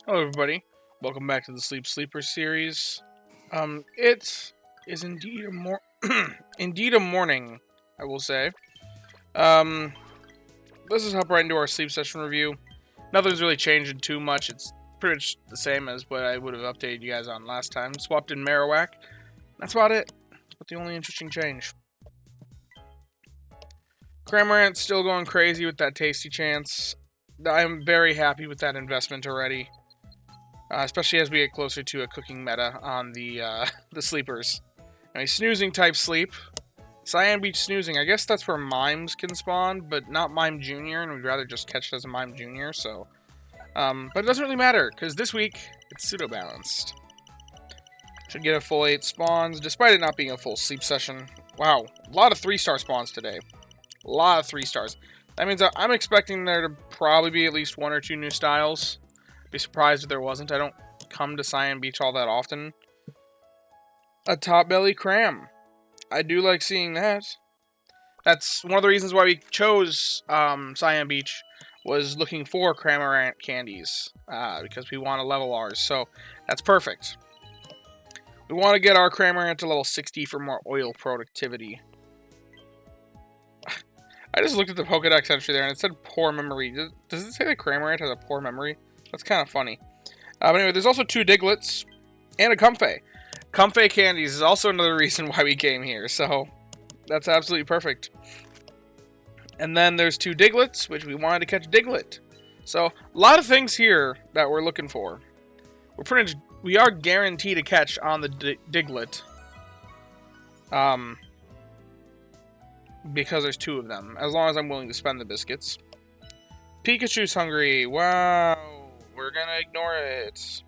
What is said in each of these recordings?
Hello, everybody. Welcome back to the Sleep Sleeper series. It is indeed indeed a morning, I will say. Let's just hop right into our sleep session review. Nothing's really changed too much. It's pretty much the same as what I would have updated you guys on last time. Swapped in Marowak. That's about it. But the only interesting change. Cramorant's still going crazy with that tasty chance. I'm very happy with that investment already. Especially as we get closer to a cooking meta on the sleepers. I mean, snoozing type sleep. Cyan Beach snoozing, I guess that's where Mimes can spawn, but not Mime Jr., and we'd rather just catch it as a Mime Jr., so... but it doesn't really matter, because this week, it's pseudo-balanced. Should get a full 8 spawns, despite it not being a full sleep session. Wow, a lot of 3-star spawns today. A lot of 3 stars. That means I'm expecting there to probably be at least 1 or 2 new styles. Be surprised if there wasn't. I don't come to Cyan Beach all that often. A top belly cram. I do like seeing that. That's one of the reasons why we chose Cyan Beach, was looking for Cramorant candies, because we want to level ours, so that's perfect. We want to get our Cramorant to level 60 for more oil productivity. I just looked at the Pokedex entry there and it said poor memory. Does it say that Cramorant has a poor memory? That's kind of funny. But anyway, there's also 2 Digletts and a Comfey. Comfey candies is also another reason why we came here, so that's absolutely perfect. And then there's 2 Digletts, which we wanted to catch Diglett. So, a lot of things here that we're looking for. We are guaranteed to catch on the Diglett. Because there's 2 of them, as long as I'm willing to spend the biscuits. Pikachu's hungry. Wow, we're gonna ignore it.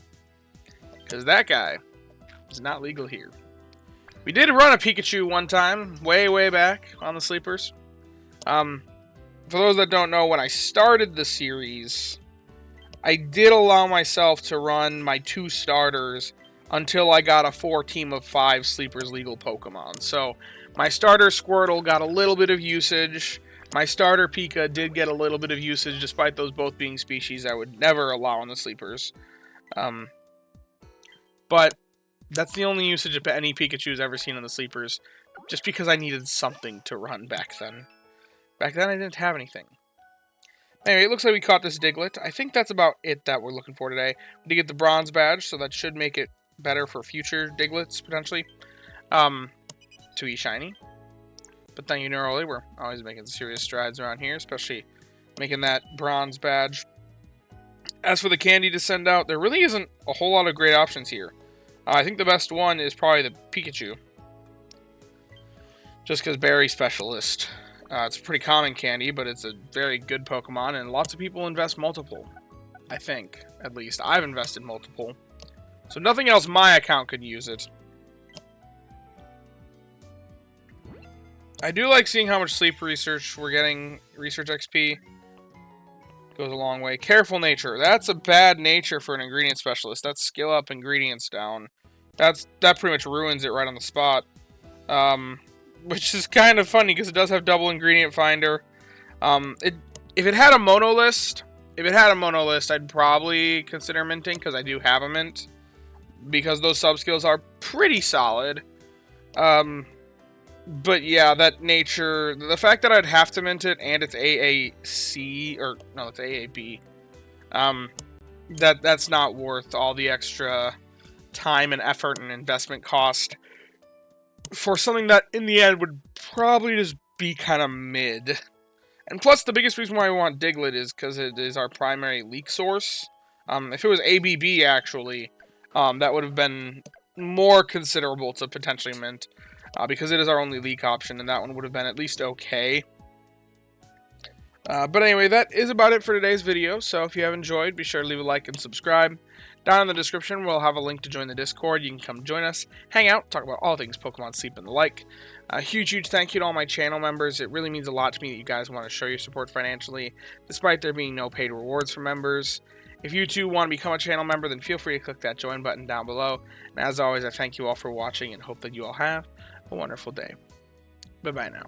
Because that guy is not legal here. We did run a Pikachu one time, way back on the Sleepers. For those that don't know, when I started the series, I did allow myself to run my 2 starters until I got a 4 team of 5 Sleepers legal Pokemon. So, my starter Squirtle got a little bit of usage. My starter Pika did get a little bit of usage, despite those both being species I would never allow on the Sleepers. But that's the only usage of any Pikachu's ever seen on the Sleepers, just because I needed something to run back then. Back then I didn't have anything. Anyway, it looks like we caught this Diglett. I think that's about it that we're looking for today. We did get the bronze badge, so that should make it better for future Digletts, potentially. To be shiny. But thank you, Neuroli. We're always making serious strides around here, especially making that bronze badge. As for the candy to send out, there really isn't a whole lot of great options here. I think the best one is probably the Pikachu. Just because Berry Specialist. It's a pretty common candy, but it's a very good Pokemon, and lots of people invest multiple. I think, at least. I've invested multiple. So nothing else my account could use it. I do like seeing how much sleep research we're getting. Research XP goes a long way. Careful nature. That's a bad nature for an ingredient specialist. That's skill up, ingredients down. That pretty much ruins it right on the spot. Which is kind of funny because it does have double ingredient finder. If it had a mono list, I'd probably consider minting because I do have a mint. Because those sub skills are pretty solid. But yeah, that nature, the fact that I'd have to mint it and it's AAC, or no, it's AAB, that's not worth all the extra time and effort and investment cost for something that in the end would probably just be kind of mid. And plus, the biggest reason why we want Diglett is because it is our primary leak source. If it was ABB, actually, that would have been more considerable to potentially mint. Because it is our only leak option, and that one would have been at least okay. But anyway, that is about it for today's video, so if you have enjoyed, be sure to leave a like and subscribe. Down in the description, we'll have a link to join the Discord. You can come join us, hang out, talk about all things Pokemon, sleep, and the like. A huge thank you to all my channel members. It really means a lot to me that you guys want to show your support financially, despite there being no paid rewards for members. If you too want to become a channel member, then feel free to click that join button down below. And as always, I thank you all for watching and hope that you all have a wonderful day. Bye-bye now.